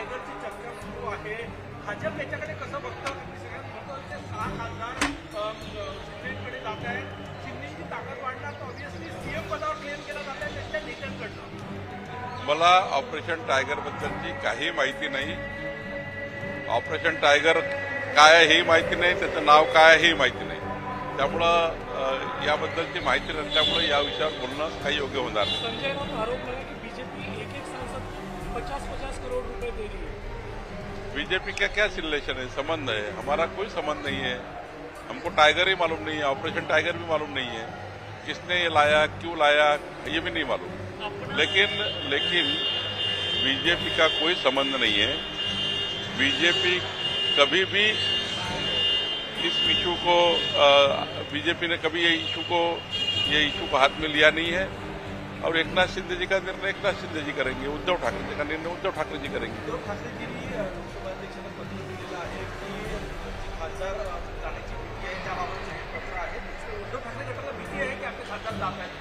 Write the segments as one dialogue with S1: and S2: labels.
S1: टायगरची चर्चा सुरू आहे. भाजप याच्याकडे कसं बघतं? सगळ्यात महत्त्वाचे 6 खासदार शिंदेकडे जात आहेत. शिंदेची ताकद वाढणार तर ऑब्व्हियसली सीएम पदावर क्लेम केला जात आहे त्यांच्या नेत्यांकडनं.
S2: मला ऑपरेशन टायगर बद्दलची काही माहिती नाही. ऑपरेशन टायगर काय आहे ही माहिती नाही, त्याचं नाव काय आहे ही माहिती नाही. त्यामुळं याबद्दलची माहिती नसल्यामुळे या विषयावर बोलणं काही योग्य होणार नाही.
S3: संजय राउत आरोप लगा कि बीजेपी एक सांसद 50-50 करोड़ रुपए दे रही है.
S2: बीजेपी का क्या रिलेशन है, संबंध है? हमारा कोई संबंध नहीं है. हमको टाइगर ही मालूम नहीं है, ऑपरेशन टाइगर भी मालूम नहीं है. किसने ये लाया, क्यों लाया, ये भी नहीं मालूम. लेकिन बीजेपी का कोई संबंध नहीं है. बीजेपी कभी भी इस इशू को बीजेपी ने कभी ये इशू को हाथ में लिया नहीं है. और एकनाथ शिंदे जी का निर्णय एकनाथ शिंदे जी करेंगे, उद्धव ठाकरे जी का निर्णय उद्धव ठाकरे जी करेंगे.
S1: उद्धव ठाकरेजींनी लोकसभाध्यक्षांना पत्र दिलेलं आहे की खासदार जाण्याची भीती आहे, त्याबाबतचं हे पत्र आहे. उद्धव ठाकरे गटाला भीती आहे की आपले खासदार जात आहेत.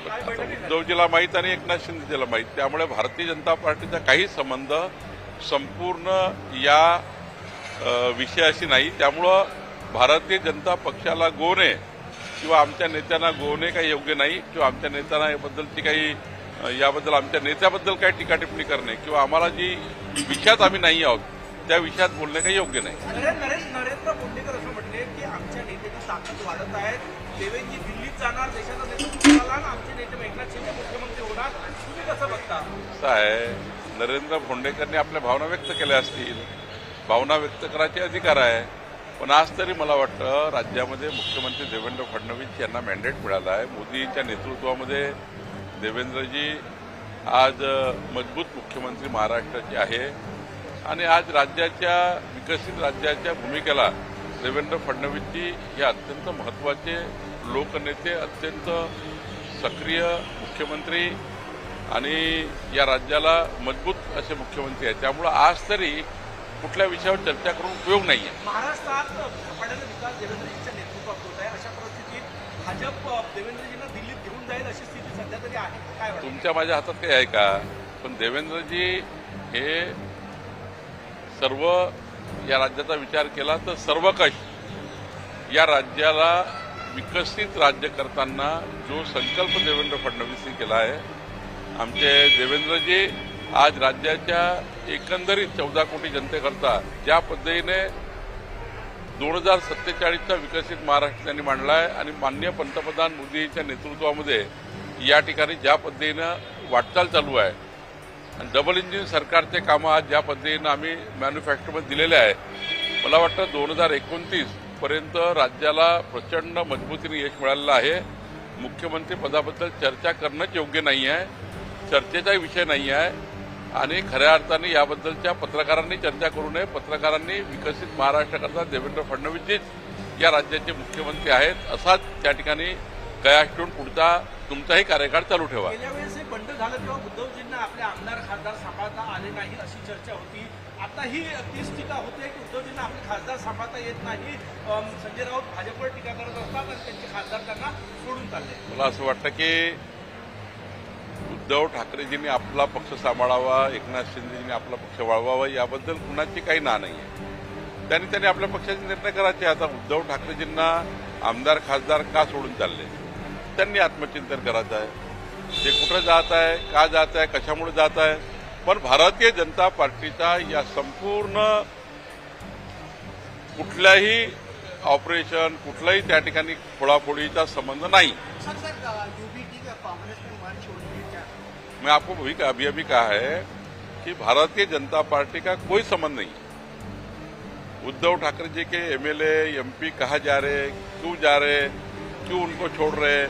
S1: काय बैठक आहे?
S2: उद्धवजीला माहीत आणि एकनाथ शिंदेजीला माहीत. त्यामुळे भारतीय जनता पार्टीचा काही संबंध संपूर्ण या विषयाशी नाही. त्यामुळं भारतीय जनता पक्षाला गोवणे किंवा आमच्या नेत्यांना गोवणे काही योग्य नाही, किंवा आमच्या नेत्यांना याबद्दल आमच्या नेत्याबद्दल काही टीका टिप्पणी करणे किंवा आम्हाला जी विषयात आम्ही नाही आहोत त्या विषयात बोलणे काही योग्य नाही.
S1: नरेंद्र मोदीकर असं म्हटले की आमच्या नेत्याची ताकद वाढत आहे. देवेंद्रजी दिल्लीत जाणार, देशाचा नेतृत्व करायला, आणि आमचे नेते एकनाथ शिंदे मुख्यमंत्री होणार. तुम्ही कसं बघता?
S2: असं आहे, नरेंद्र भोंडेकरने आपल्या भावना व्यक्त केल्या असतील. भावना व्यक्त करायचे अधिकार आहे. पण आज तरी मला वाटतं राज्यामध्ये मुख्यमंत्री देवेंद्र फडणवीस यांना मॅन्डेट मिळालं आहे. मोदींच्या नेतृत्वामध्ये देवेंद्रजी आज मजबूत मुख्यमंत्री महाराष्ट्राचे आहे. आणि आज राज्याच्या विकसित राज्याच्या भूमिकेला देवेंद्र फडणवीसजी हे अत्यंत महत्त्वाचे लोकनेते, अत्यंत सक्रिय मुख्यमंत्री आणि या राज्याला मजबूत असे मुख्यमंत्री आहेत. त्यामुळं आज तरी कुठल्या विषयावर चर्चा करून उपयोग नाही आहे.
S1: महाराष्ट्रात झपाट्याने विकास देवेंद्रजींच्या नेतृत्वात होत आहे. अशा परिस्थितीत भाजप देवेंद्रजींना दिल्लीत घेऊन जाईल अशी स्थिती सध्या तरी आहे. काय वाटतं?
S2: तुमच्या माझ्या हातात काही आहे का? पण देवेंद्रजी हे सर्व या राज्याचा विचार केला तर सर्वकष या राज्याला विकसित राज्य करताना जो संकल्प देवेंद्र फडणवीसनी केला आहे, आमचे देवेंद्रजी आज राज्याच्या एकंदरीत 14 कोटी जनतेकरता ज्या पद्धतीने 2047चा विकसित महाराष्ट्र त्यांनी मांडला आहे आणि माननीय पंतप्रधान मोदींच्या नेतृत्वामध्ये या ठिकाणी ज्या पद्धतीनं वाटचाल चालू आहे आणि डबल इंजिन सरकारचे कामं आज ज्या पद्धतीनं आम्ही मॅन्युफॅक्चरमध्ये दिलेले आहे, मला वाटतं 2029 पर्यंत राज्याला प्रचंड मजबूतीने यश मिळालेलं आहे. मुख्यमंत्री पदाबद्दल चर्चा करणंच योग्य नाही आहे, चर्चेचा विषय नाही आहे. आणि खऱ्या अर्थाने याबद्दलच्या पत्रकारांनी चर्चा करू नये. पत्रकारांनी विकसित महाराष्ट्राकरता देवेंद्र फडणवीसजीच या राज्याचे मुख्यमंत्री आहेत असाच त्या ठिकाणी कयास ठेवून पुढचा तुमचाही कार्यकाळ चालू ठेवा.
S1: गेल्या वेळेस हे बंड झालं तेव्हा उद्धवजींना आपले आमदार खासदार सांभाळता आले नाही अशी चर्चा होती. आता ही तीच टीका होते की उद्धवजींना आपले खासदार सांभाळता येत नाही. संजय राऊत भाजपवर टीका करत असतात आणि त्यांचे खासदार त्यांना सोडून चालले.
S2: मला असं वाटतं की उद्धव ठाकरेजींनी आपला पक्ष सांभाळावा, एकनाथ शिंदेजींनी आपला पक्ष वाढवावा याबद्दल कुणाची काही ना नाही आहे. त्यांनी आपल्या पक्षाचे निर्णय करायचे. आता उद्धव ठाकरेजींना आमदार खासदार का सोडून चालले, त्यांनी आत्मचिंतन करायचं आहे. ते कुठं जात आहे, का जात आहे, कशामुळे जात आहे. पण भारतीय जनता पार्टीचा या संपूर्ण कुठल्याही ऑपरेशन, कुठलाही त्या ठिकाणी फोडाफोडीचा संबंध नाही. मैं आपको अभी कहा है कि भारतीय जनता पार्टी का कोई संबंध नहीं. उद्धव ठाकरे जी के एमएलए एमपी कहाँ जा रहे, क्यों जा रहे, क्यों उनको छोड़ रहे,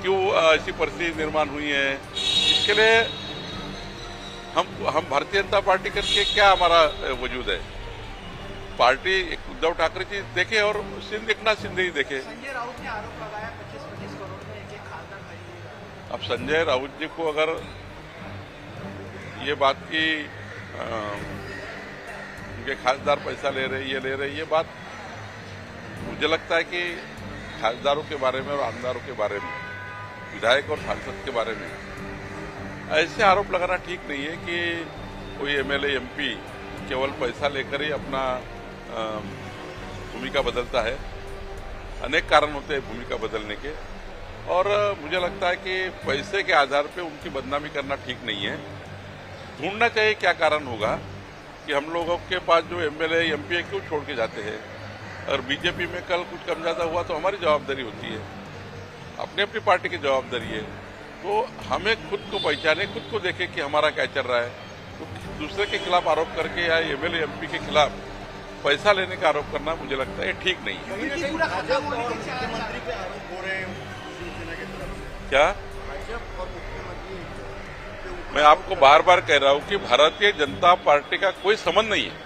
S2: क्यों ऐसी परिस्थिति निर्माण हुई है, इसके लिए हम भारतीय जनता पार्टी करके क्या हमारा वजूद है. पार्टी उद्धव ठाकरे जी देखे और एकनाथ शिंदे ही देखे.
S1: संजय राउत ने आरोप लगाया 25-25 करोड़ में एक खासदार खरीदेगा.
S2: अब संजय राउत जी को अगर ये बात की उनके खासदार पैसा ले रहे, ये ले रहे, ये बात मुझे लगता है कि खासदारों के बारे में और आमदारों के बारे में, विधायक और सांसद के बारे में ऐसे आरोप लगाना ठीक नहीं है कि कोई एमएलए एमपी केवल पैसा लेकर ही अपना भूमिका बदलता है। अनेक कारण होते हैं भूमिका बदलने के, और मुझे लगता है कि पैसे के आधार पे उनकी बदनामी करना ठीक नहीं है। ढूंढना चाहिए क्या कारण होगा कि हम लोगों के पास जो एमएलए एमपी क्यों छोड़ के जाते हैं। और बीजेपी में कल कुछ कम ज्यादा हुआ तो हमारी जवाबदारी होती है, अपनी अपनी पार्टी की जवाबदारी है। तो हमें खुद को पहचाने, खुद को देखें कि हमारा क्या चल रहा है। तो दूसरे के खिलाफ आरोप करके या एमएलए एमपी के खिलाफ पैसा लेने का आरोप करना मुझे लगता है ठीक नहीं है।
S4: मुख्यमंत्री पे आरोप हो रहे हैं शिवसेना की तरफ से।
S2: क्या
S4: भाजपा और मुख्यमंत्री
S2: मैं आपको बार बार कह रहा हूं कि भारतीय जनता पार्टी का कोई संबंध नहीं है।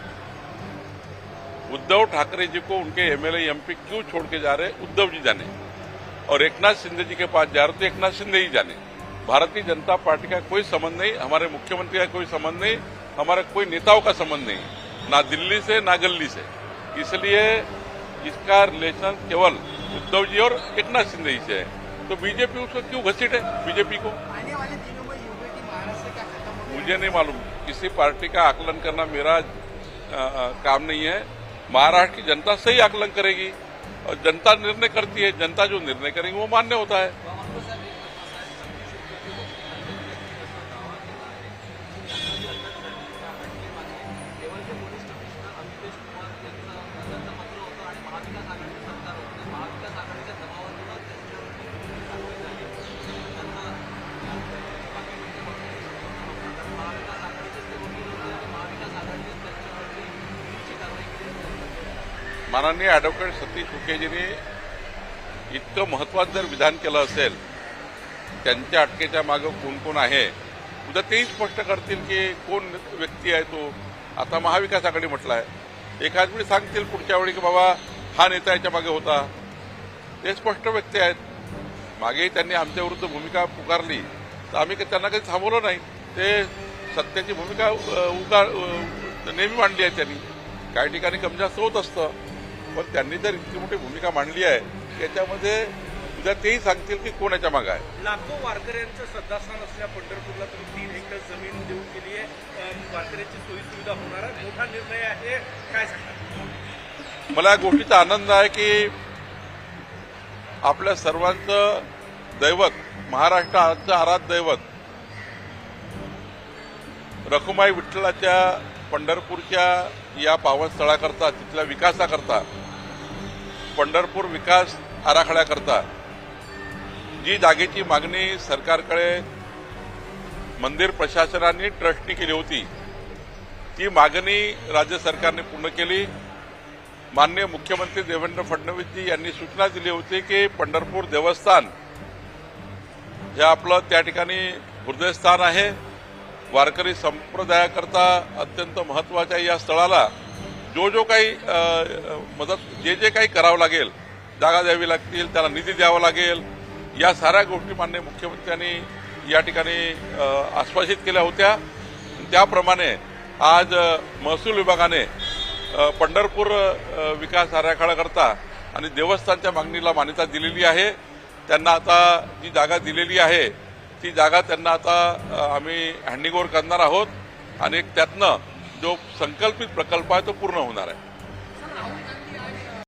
S2: उद्धव ठाकरे जी को उनके एमएलए एमपी क्यों छोड़ के जा रहे हैं, उद्धव जी जाने, और एकनाथ शिंदे जी के पास जा रहे तो एकनाथ शिंदे ही जाने। भारतीय जनता पार्टी का कोई संबंध नहीं, हमारे मुख्यमंत्री का कोई संबंध नहीं, हमारे कोई नेताओं का संबंध नहीं, ना दिल्ली से ना गल्ली से। इसलिए इसका रिलेशन केवल उद्धव जी और एकनाथ शिंदे जी से है। तो बीजेपी उसको क्यों घसीटे बीजेपी को?
S4: आने वाले दिनों में यूपीटी महाराष्ट्र का खत्म हो
S2: मुझे नहीं मालूम, किसी पार्टी का आकलन करना मेरा काम नहीं है। महाराष्ट्र की जनता सही आकलन करेगी और जनता निर्णय करती है। जनता जो निर्णय करेगी वो मान्य होता है। माननीय ॲडव्होकेट सतीश उकेजींनी इतकं महत्वाचं जर विधान केलं असेल, त्यांच्या अटकेच्या मागे कोण कोण आहे, उद्या तेही स्पष्ट करतील की कोण व्यक्ती आहे तो। आता महाविकास आघाडी म्हटलं आहे, एखाद वेळी सांगतील पुढच्या वेळी की बाबा हा नेता याच्या मागे होता। ते स्पष्ट व्यक्ती आहेत। मागेही त्यांनी आमच्या विरुद्ध भूमिका पुकारली तर आम्ही त्यांना काही थांबवलं नाही। ते सत्तेची भूमिका नेहमी मांडली आहे त्यांनी। काही ठिकाणी कमी जास्त होत असतं, पण त्यांनी जर इतकी मोठी भूमिका मांडली आहे त्याच्यामध्ये उद्या तेही सांगतील की कोणाच्या मागे आहे।
S1: लाखो वारकऱ्यांचं श्रद्धास्थान असलेल्या पंढरपूरला तुम्ही 3 हेक्टर जमीन देऊन केली आहे। वारकऱ्यांची सोयी सुविधा होणार आहे, मोठा निर्णय आहे, काय सांगणार?
S2: मला या गोष्टीचा आनंद आहे की आपल्या सर्वांचं दैवत, महाराष्ट्राचं आराध्य दैवत रखुमाई विठ्ठलाच्या पंढरपूरच्या या पावनस्थळाकरता, तिथल्या विकासाकरता, पंढरपूर विकास आराखड्याकरता जी जागेची मागणी सरकारकडे मंदिर प्रशासनाने ट्रस्टनी केली होती, ती मागणी राज्य सरकारने पूर्ण केली। माननीय मुख्यमंत्री देवेंद्र फडणवीसजी यांनी सूचना दिली होती की पंढरपूर देवस्थान हे आपलं त्या ठिकाणी हृदयस्थान आहे। वारकरी संप्रदायाकरता अत्यंत महत्वाच्या या स्थळाला जो काही मदत, जे काही करावं लागेल, जागा द्यावी लागतील, त्याला निधी द्यावा लागेल, या साऱ्या गोष्टी माननीय मुख्यमंत्र्यांनी या ठिकाणी आश्वासित केल्या होत्या। त्याप्रमाणे आज महसूल विभागाने पंढरपूर विकास आराखड्याकरता आणि देवस्थानच्या मागणीला मान्यता दिलेली आहे। त्यांना आता जी जागा दिलेली आहे ती जागा त्यांना आता आम्ही हँडिंग ओव्हर करणार आहोत आणि त्यातनं जो संकल्पित प्रकल्प आहे तो पूर्ण होणार आहे।